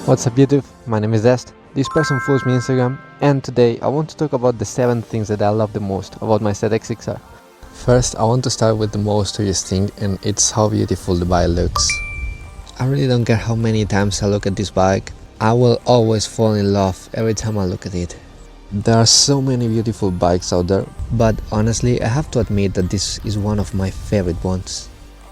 What's up YouTube, my name is Dest. This person follows me on Instagram, and today I want to talk about the 7 things that I love the most about my ZX6R. First, I want to start with the most obvious thing, and it's how beautiful the bike looks. I really don't care how many times I look at this bike, I will always fall in love every time I look at it. There are so many beautiful bikes out there, but honestly I have to admit that this is one of my favorite ones.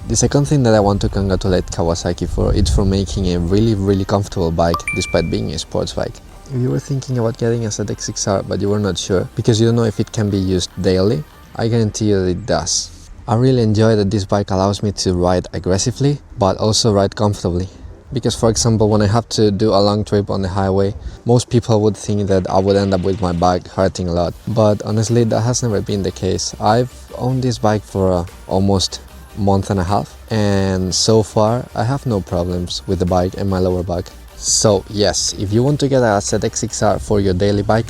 The second thing that I want to congratulate Kawasaki for is for making a really comfortable bike despite being a sports bike. If you were thinking about getting a ZX6R but you were not sure because you don't know if it can be used daily, I guarantee you that it does. I really enjoy that this bike allows me to ride aggressively but also ride comfortably. Because for example, when I have to do a long trip on the highway, most people would think that I would end up with my bike hurting a lot. But honestly, that has never been the case. I've owned this bike for almost month and a half, and so far I have no problems with the bike and my lower back. So yes, if you want to get a ZX6R for your daily bike,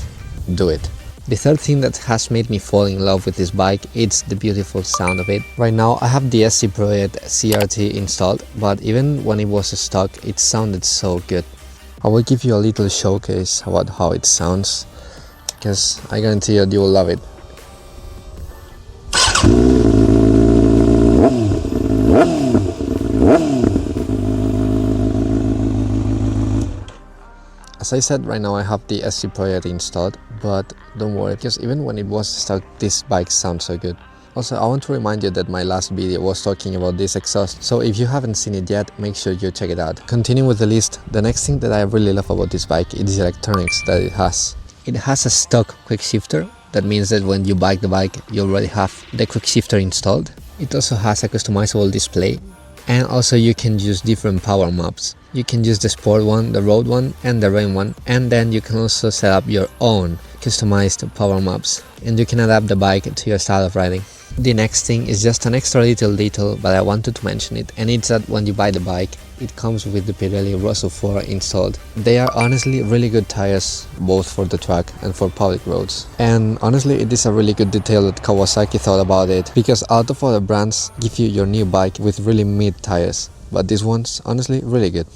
do it. The third thing that has made me fall in love with this bike is the beautiful sound of it. Right now I have the SC Project CRT installed, but even when it was stock it sounded so good. I will give you a little showcase about how it sounds, because I guarantee you will love it. As I said, right now I have the SC Project installed, but don't worry, because even when it was stuck, this bike sounds so good. Also, I want to remind you that my last video was talking about this exhaust, so if you haven't seen it yet, make sure you check it out. Continuing with the list, the next thing that I really love about this bike is the electronics that it has. It has a stock quick shifter. That means that when you buy the bike, you already have the quick shifter installed. It also has a customizable display, and also you can use different power modes. You can use the sport one, the road one, and the rain one, and then you can also set up your own customized power modes, and you can adapt the bike to your style of riding. The next thing is just an extra little detail, but I wanted to mention it, and it's that when you buy the bike, it comes with the Pirelli Rosso 4 installed. They are honestly really good tires, both for the track and for public roads. And honestly, it is a really good detail that Kawasaki thought about it, because out of other brands give you your new bike with really mid tires, but this one's honestly really good.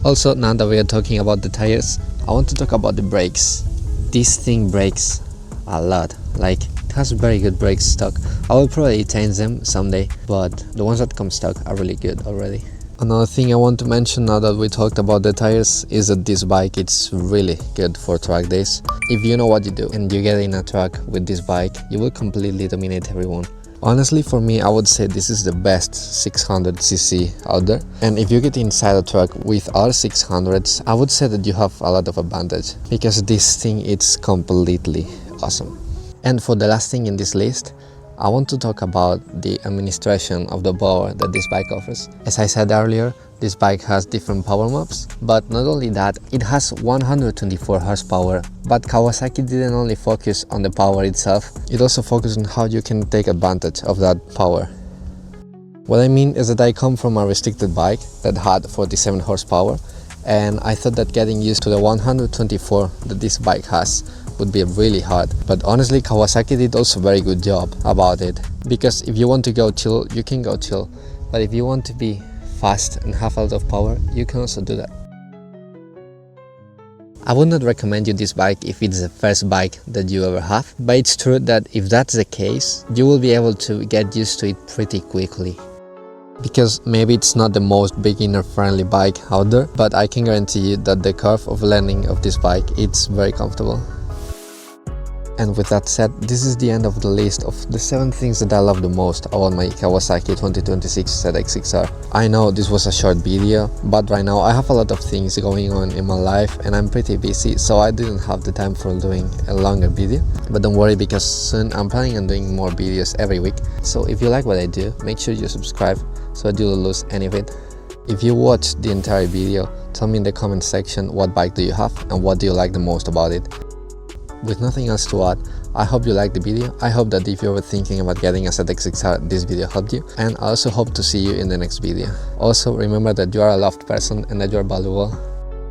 Also, now that we are talking about the tires, I want to talk about the brakes. This thing brakes a lot, like it has very good brakes stock. I will probably change them someday, but the ones that come stock are really good already. Another thing I want to mention now that we talked about the tires is that this bike is really good for track days. If you know what you do and you get in a track with this bike, you will completely dominate everyone. Honestly, for me, I would say this is the best 600cc out there. And if you get inside a truck with other 600s, I would say that you have a lot of advantage, because this thing is completely awesome. And for the last thing in this list, I want to talk about the administration of the power that this bike offers. As I said earlier, this bike has different power modes, but not only that, it has 124 horsepower. But Kawasaki didn't only focus on the power itself, it also focused on how you can take advantage of that power. What I mean is that I come from a restricted bike that had 47 horsepower, and I thought that getting used to the 124 that this bike has would be really hard. But honestly, Kawasaki did also a very good job about it, because if you want to go chill, you can go chill, but if you want to be fast and have a lot of power, you can also do that. I would not recommend you this bike if it's the first bike that you ever have, but it's true that if that's the case, you will be able to get used to it pretty quickly. Because maybe it's not the most beginner friendly bike out there, but I can guarantee you that the curve of learning of this bike, it's very comfortable. And with that said, this is the end of the list of the 7 things that I love the most about my Kawasaki 2026 ZX6R. I know this was a short video, but right now I have a lot of things going on in my life and I'm pretty busy, so I didn't have the time for doing a longer video. But don't worry, because soon I'm planning on doing more videos every week. So if you like what I do, make sure you subscribe so that you don't lose any of it. If you watched the entire video, tell me in the comment section what bike do you have and what do you like the most about it. With nothing else to add, I hope you liked the video. I hope that if you were thinking about getting a ZX6R, this video helped you, and I also hope to see you in the next video. Also, remember that you are a loved person and that you are valuable.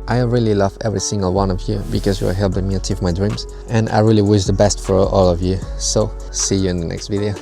I really love every single one of you because you are helping me achieve my dreams, and I really wish the best for all of you. So, see you in the next video.